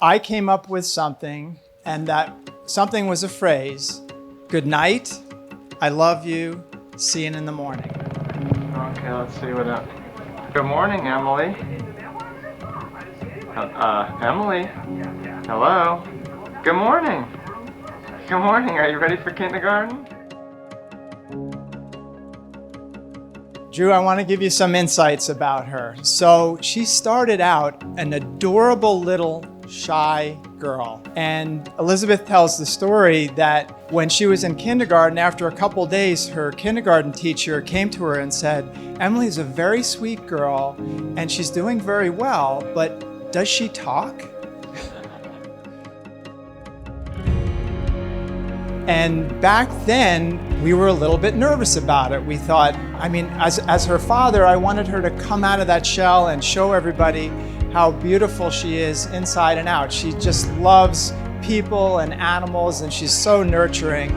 I came up with something, and that something was a phrase. Good night, I love you, see you in the morning. Okay, let's see what else. Good morning, Emily. Emily? Hello? Good morning. Good morning, are you ready for kindergarten? Drew, I want to give you some insights about her. So she started out an adorable little shy girl. And Elizabeth tells the story that when she was in kindergarten, after a couple days, her kindergarten teacher came to her and said, Emily's a very sweet girl and she's doing very well, but does she talk? And back then, we were a little bit nervous about it. We thought, I mean, as her father, I wanted her to come out of that shell and show everybody how beautiful she is inside and out. She just loves people and animals, and she's so nurturing.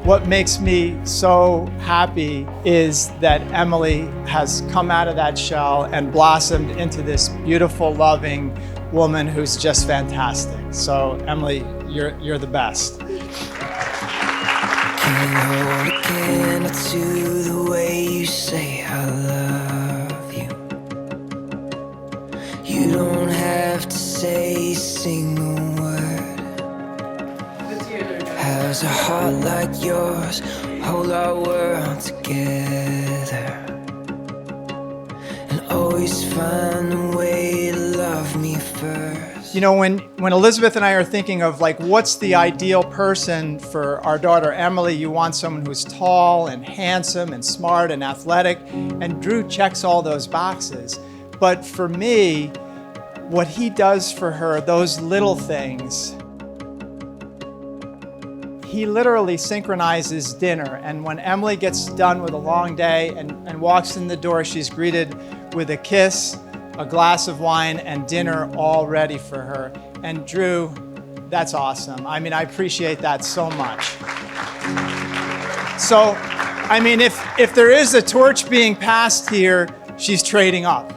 What makes me so happy is that Emily has come out of that shell and blossomed into this beautiful, loving woman who's just fantastic. So, Emily, you're the best. Can't hold a candle to the way you say I love you. You don't have to say a single word. How's a heart like yours hold our world together and always find a way to love me first? You know, when Elizabeth and I are thinking of like, what's the ideal person for our daughter Emily, you want someone who's tall and handsome and smart and athletic, and Drew checks all those boxes. But for me, what he does for her, those little things, he literally synchronizes dinner. And when Emily gets done with a long day and walks in the door, she's greeted with a kiss, a glass of wine, and dinner all ready for her. And Drew, that's awesome. I mean, I appreciate that so much. So, I mean, if there is a torch being passed here, she's trading up.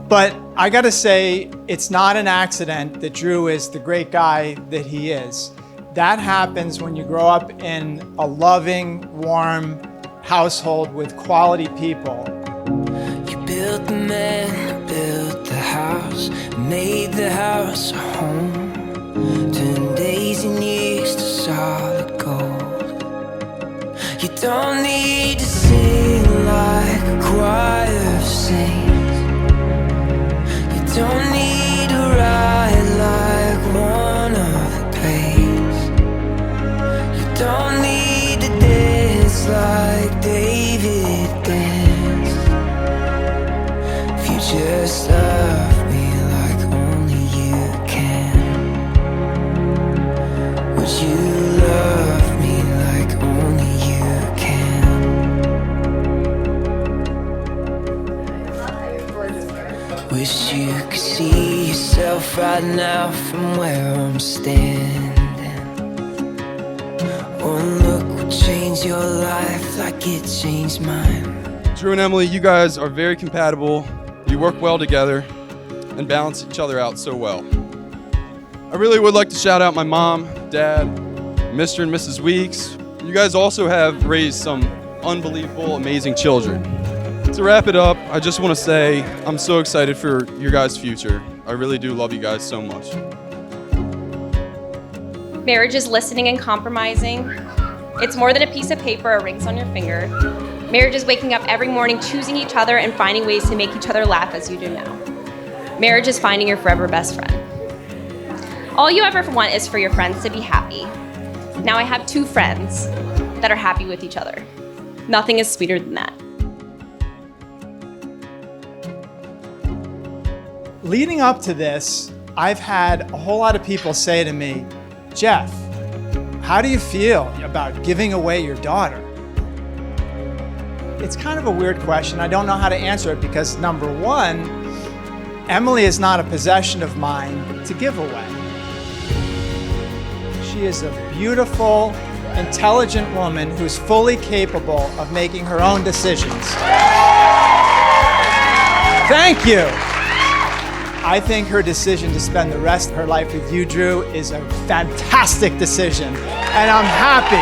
But I gotta say, it's not an accident that Drew is the great guy that he is. That happens when you grow up in a loving, warm household with quality people. You built the man, built the house, made the house a home, turned days and years to solid gold. You don't need to sing like a choir of saints. You don't need to ride like one of the plays. You don't need to dance like David danced. If you just love me like only you can, would you love me like only you can? Wish you could see yourself right now from where I'm standing. One look would change your life like it changed mine. Drew and Emily, you guys are very compatible. You work well together and balance each other out so well. I really would like to shout out my mom, dad, Mr. and Mrs. Weeks. You guys also have raised some unbelievable, amazing children. To wrap it up, I just want to say I'm so excited for your guys' future. I really do love you guys so much. Marriage is listening and compromising. It's more than a piece of paper or rings on your finger. Marriage is waking up every morning, choosing each other and finding ways to make each other laugh as you do now. Marriage is finding your forever best friend. All you ever want is for your friends to be happy. Now I have 2 friends that are happy with each other. Nothing is sweeter than that. Leading up to this, I've had a whole lot of people say to me, Jeff, how do you feel about giving away your daughter? It's kind of a weird question. I don't know how to answer it because, number one, Emily is not a possession of mine to give away. She is a beautiful, intelligent woman who's fully capable of making her own decisions. Thank you. I think her decision to spend the rest of her life with you, Drew, is a fantastic decision, and I'm happy.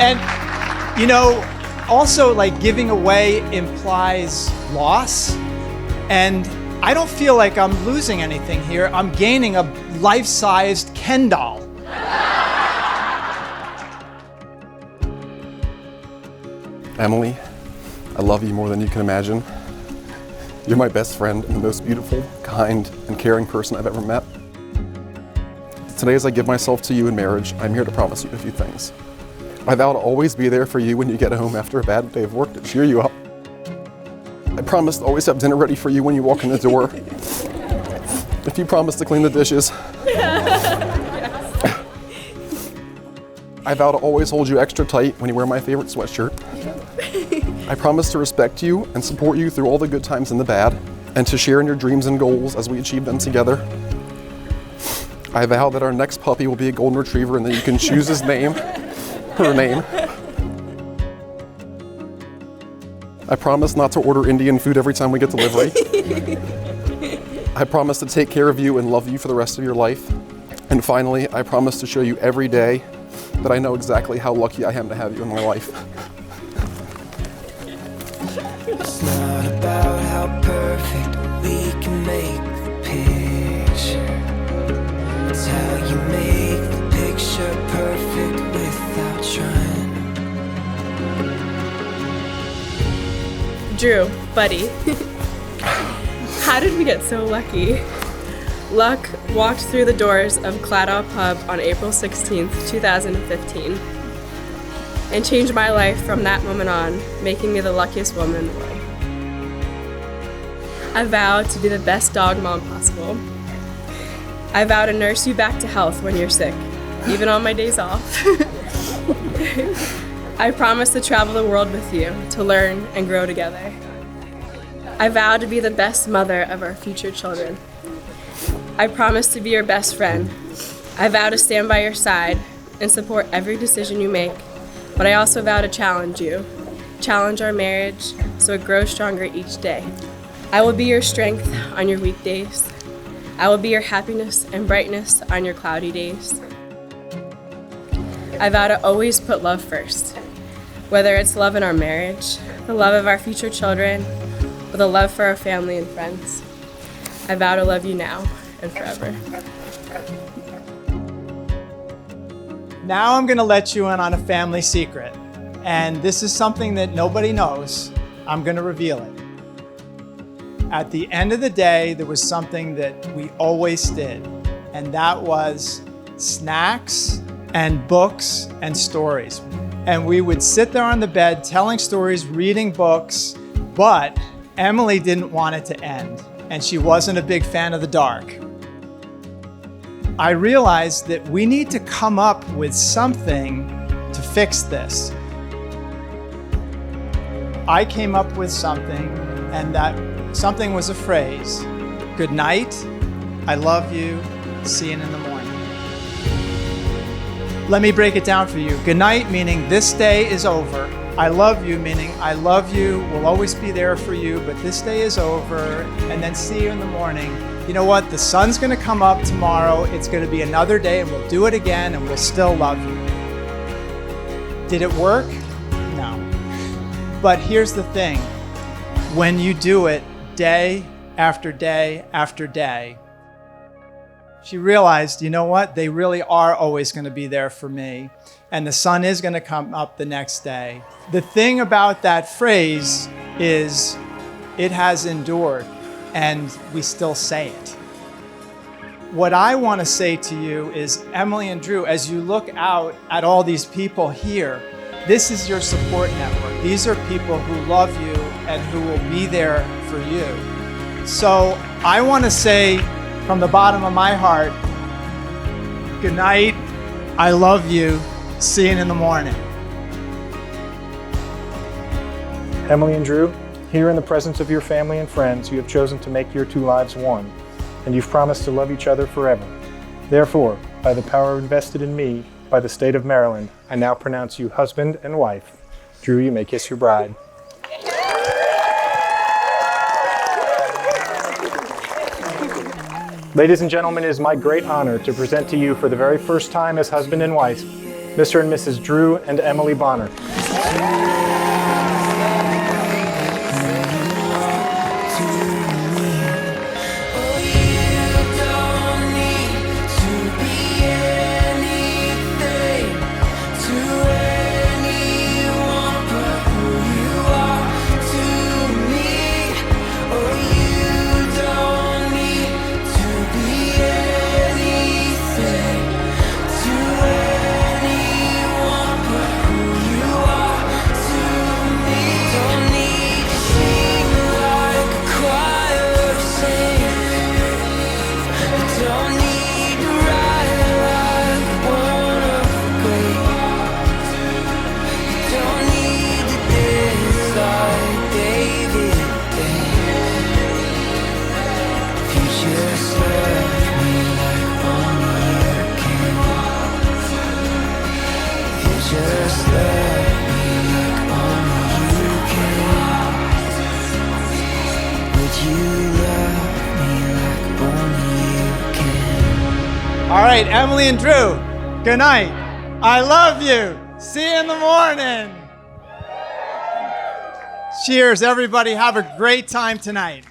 And, you know, also, like, giving away implies loss, and I don't feel like I'm losing anything here. I'm gaining a life-sized Ken doll. Emily, I love you more than you can imagine. You're my best friend and the most beautiful, kind, and caring person I've ever met. Today, as I give myself to you in marriage, I'm here to promise you a few things. I vow to always be there for you when you get home after a bad day of work to cheer you up. I promise to always have dinner ready for you when you walk in the door. If you promise to clean the dishes. I vow to always hold you extra tight when you wear my favorite sweatshirt. I promise to respect you and support you through all the good times and the bad, and to share in your dreams and goals as we achieve them together. I vow that our next puppy will be a golden retriever and that you can choose his name, her name. I promise not to order Indian food every time we get delivery. I promise to take care of you and love you for the rest of your life. And finally, I promise to show you every day that I know exactly how lucky I am to have you in my life. It's not about how perfect we can make the picture. It's how you make the picture perfect without trying. Drew, buddy, how did we get so lucky? Luck walked through the doors of Claddagh Pub on April 16th, 2015, and changed my life from that moment on, making me the luckiest woman in the world. I vow to be the best dog mom possible. I vow to nurse you back to health when you're sick, even on my days off. I promise to travel the world with you, to learn and grow together. I vow to be the best mother of our future children. I promise to be your best friend. I vow to stand by your side and support every decision you make, but I also vow to challenge you, challenge our marriage so it grows stronger each day. I will be your strength on your weekdays. I will be your happiness and brightness on your cloudy days. I vow to always put love first, whether it's love in our marriage, the love of our future children, or the love for our family and friends. I vow to love you now and forever. Now I'm gonna let you in on a family secret. And this is something that nobody knows. I'm gonna reveal it. At the end of the day, there was something that we always did, and that was snacks and books and stories. And we would sit there on the bed telling stories, reading books, but Emily didn't want it to end, and she wasn't a big fan of the dark. I realized that we need to come up with something to fix this. I came up with something, and that something was a phrase. Good night, I love you, see you in the morning. Let me break it down for you. Good night meaning this day is over. I love you meaning I love you, will always be there for you, but this day is over. And then see you in the morning. You know what? The sun's gonna come up tomorrow. It's gonna be another day and we'll do it again and we'll still love you. Did it work? No. But here's the thing. When you do it day after day after day, she realized, you know what? They really are always going to be there for me. And the sun is going to come up the next day. The thing about that phrase is it has endured and we still say it. What I want to say to you is, Emily and Drew, as you look out at all these people here, this is your support network. These are people who love you and who will be there for you. So I want to say from the bottom of my heart, good night, I love you, see you in the morning. Emily and Drew, here in the presence of your family and friends, you have chosen to make your two lives one, and you've promised to love each other forever. Therefore, by the power invested in me by the state of Maryland, I now pronounce you husband and wife. Drew, you may kiss your bride. Ladies and gentlemen, it is my great honor to present to you for the very first time as husband and wife, Mr. and Mrs. Drew and Emily Bonner. All right, Emily and Drew, good night. I love you. See you in the morning. Cheers, everybody. Have a great time tonight.